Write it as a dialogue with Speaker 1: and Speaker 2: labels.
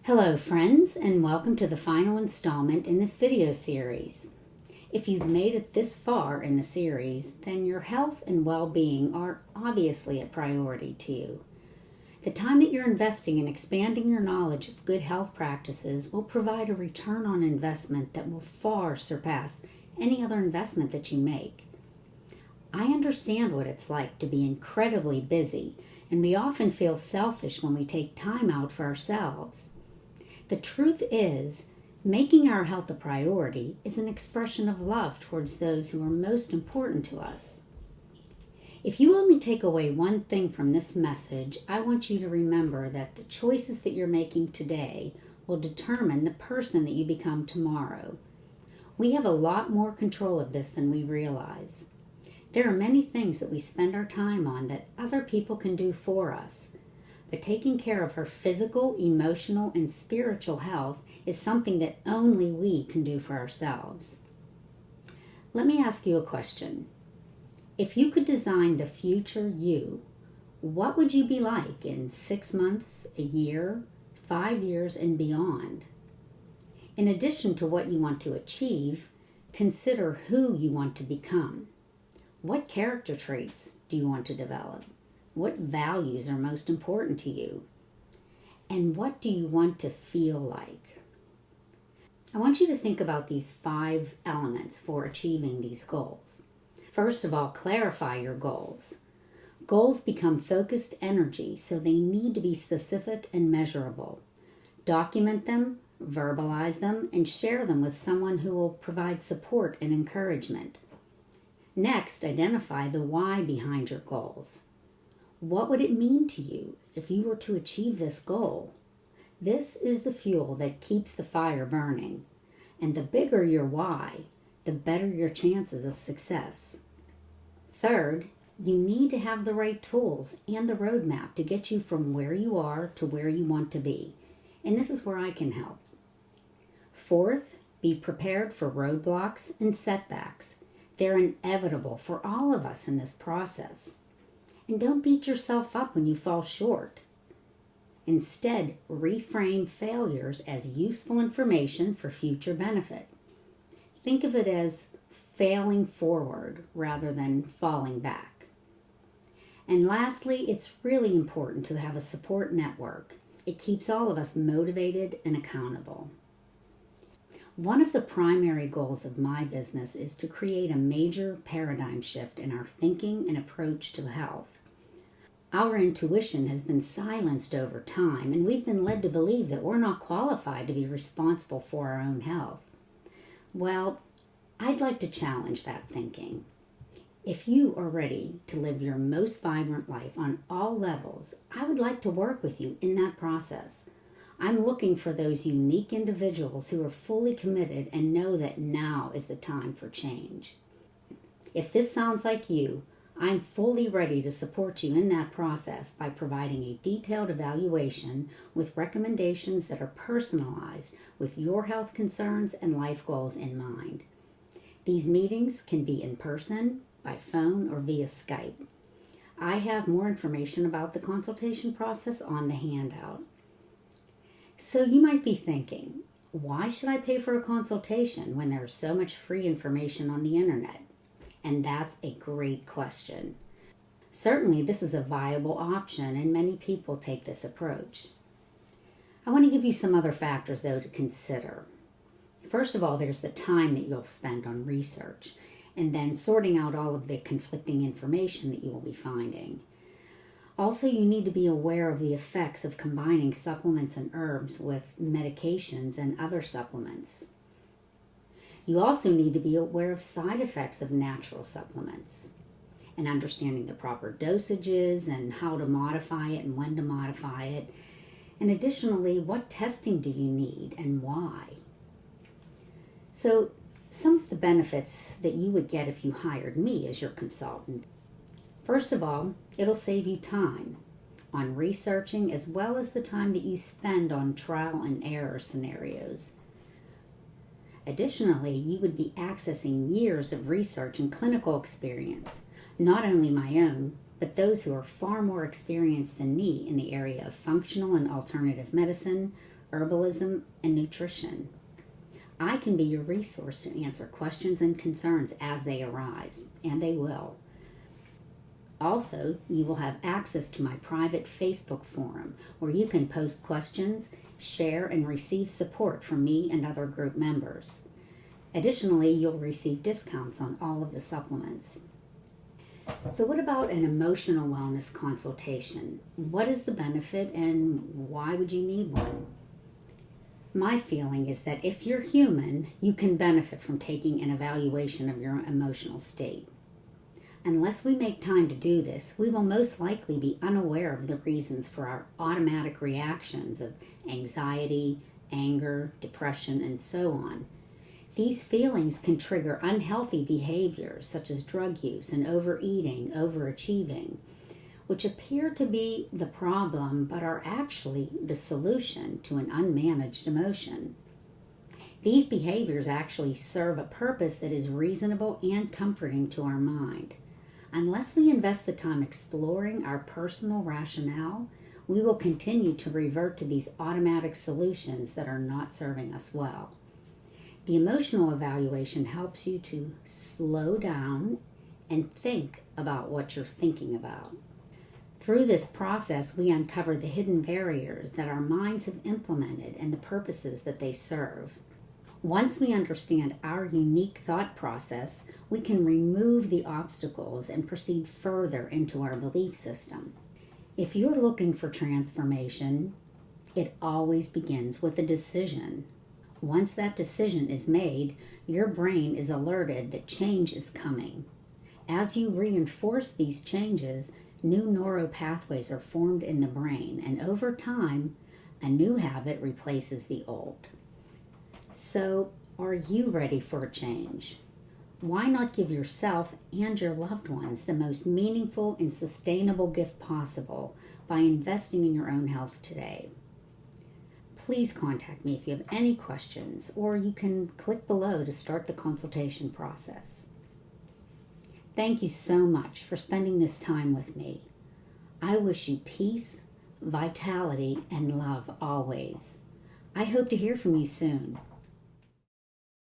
Speaker 1: Hello friends, and welcome to the final installment in this video series. If you've made it this far in the series, then your health and well-being are obviously a priority to you. The time that you're investing in expanding your knowledge of good health practices will provide a return on investment that will far surpass any other investment that you make. I understand what it's like to be incredibly busy, and we often feel selfish when we take time out for ourselves. The truth is, making our health a priority is an expression of love towards those who are most important to us. If you only take away one thing from this message, I want you to remember that the choices that you're making today will determine the person that you become tomorrow. We have a lot more control of this than we realize. There are many things that we spend our time on that other people can do for us. But taking care of her physical, emotional, and spiritual health is something that only we can do for ourselves. Let me ask you a question. If you could design the future you, what would you be like in 6 months, a year, 5 years, and beyond? In addition to what you want to achieve, consider who you want to become. What character traits do you want to develop? What values are most important to you? And what do you want to feel like? I want you to think about these 5 elements for achieving these goals. First of all, clarify your goals. Goals become focused energy, so they need to be specific and measurable. Document them, verbalize them, and share them with someone who will provide support and encouragement. Next, identify the why behind your goals. What would it mean to you if you were to achieve this goal? This is the fuel that keeps the fire burning. And the bigger your why, the better your chances of success. Third, you need to have the right tools and the roadmap to get you from where you are to where you want to be. And this is where I can help. Fourth, be prepared for roadblocks and setbacks. They're inevitable for all of us in this process. And don't beat yourself up when you fall short. Instead, reframe failures as useful information for future benefit. Think of it as failing forward rather than falling back. And lastly, it's really important to have a support network. It keeps all of us motivated and accountable. One of the primary goals of my business is to create a major paradigm shift in our thinking and approach to health. Our intuition has been silenced over time, and we've been led to believe that we're not qualified to be responsible for our own health. Well, I'd like to challenge that thinking. If you are ready to live your most vibrant life on all levels, I would like to work with you in that process. I'm looking for those unique individuals who are fully committed and know that now is the time for change. If this sounds like you, I'm fully ready to support you in that process by providing a detailed evaluation with recommendations that are personalized with your health concerns and life goals in mind. These meetings can be in person, by phone, or via Skype. I have more information about the consultation process on the handout. So you might be thinking, why should I pay for a consultation when there's so much free information on the internet? And that's a great question. Certainly, this is a viable option, and many people take this approach. I want to give you some other factors, though, to consider. First of all, there's the time that you'll spend on research, and then sorting out all of the conflicting information that you will be finding. Also, you need to be aware of the effects of combining supplements and herbs with medications and other supplements. You also need to be aware of side effects of natural supplements and understanding the proper dosages and how to modify it and when to modify it. And additionally, what testing do you need and why? So, some of the benefits that you would get if you hired me as your consultant. First of all, it'll save you time on researching as well as the time that you spend on trial and error scenarios. Additionally, you would be accessing years of research and clinical experience, not only my own, but those who are far more experienced than me in the area of functional and alternative medicine, herbalism, and nutrition. I can be your resource to answer questions and concerns as they arise, and they will. Also, you will have access to my private Facebook forum where you can post questions, share, and receive support from me and other group members. Additionally, you'll receive discounts on all of the supplements. So what about an emotional wellness consultation? What is the benefit and why would you need one? My feeling is that if you're human, you can benefit from taking an evaluation of your emotional state. Unless we make time to do this, we will most likely be unaware of the reasons for our automatic reactions of anxiety, anger, depression, and so on. These feelings can trigger unhealthy behaviors such as drug use and overeating, overachieving, which appear to be the problem but are actually the solution to an unmanaged emotion. These behaviors actually serve a purpose that is reasonable and comforting to our mind. Unless we invest the time exploring our personal rationale, we will continue to revert to these automatic solutions that are not serving us well. The emotional evaluation helps you to slow down and think about what you're thinking about. Through this process, we uncover the hidden barriers that our minds have implemented and the purposes that they serve. Once we understand our unique thought process, we can remove the obstacles and proceed further into our belief system. If you're looking for transformation, it always begins with a decision. Once that decision is made, your brain is alerted that change is coming. As you reinforce these changes, new neural pathways are formed in the brain, and over time, a new habit replaces the old. So, are you ready for a change? Why not give yourself and your loved ones the most meaningful and sustainable gift possible by investing in your own health today? Please contact me if you have any questions, or you can click below to start the consultation process. Thank you so much for spending this time with me. I wish you peace, vitality, and love always. I hope to hear from you soon.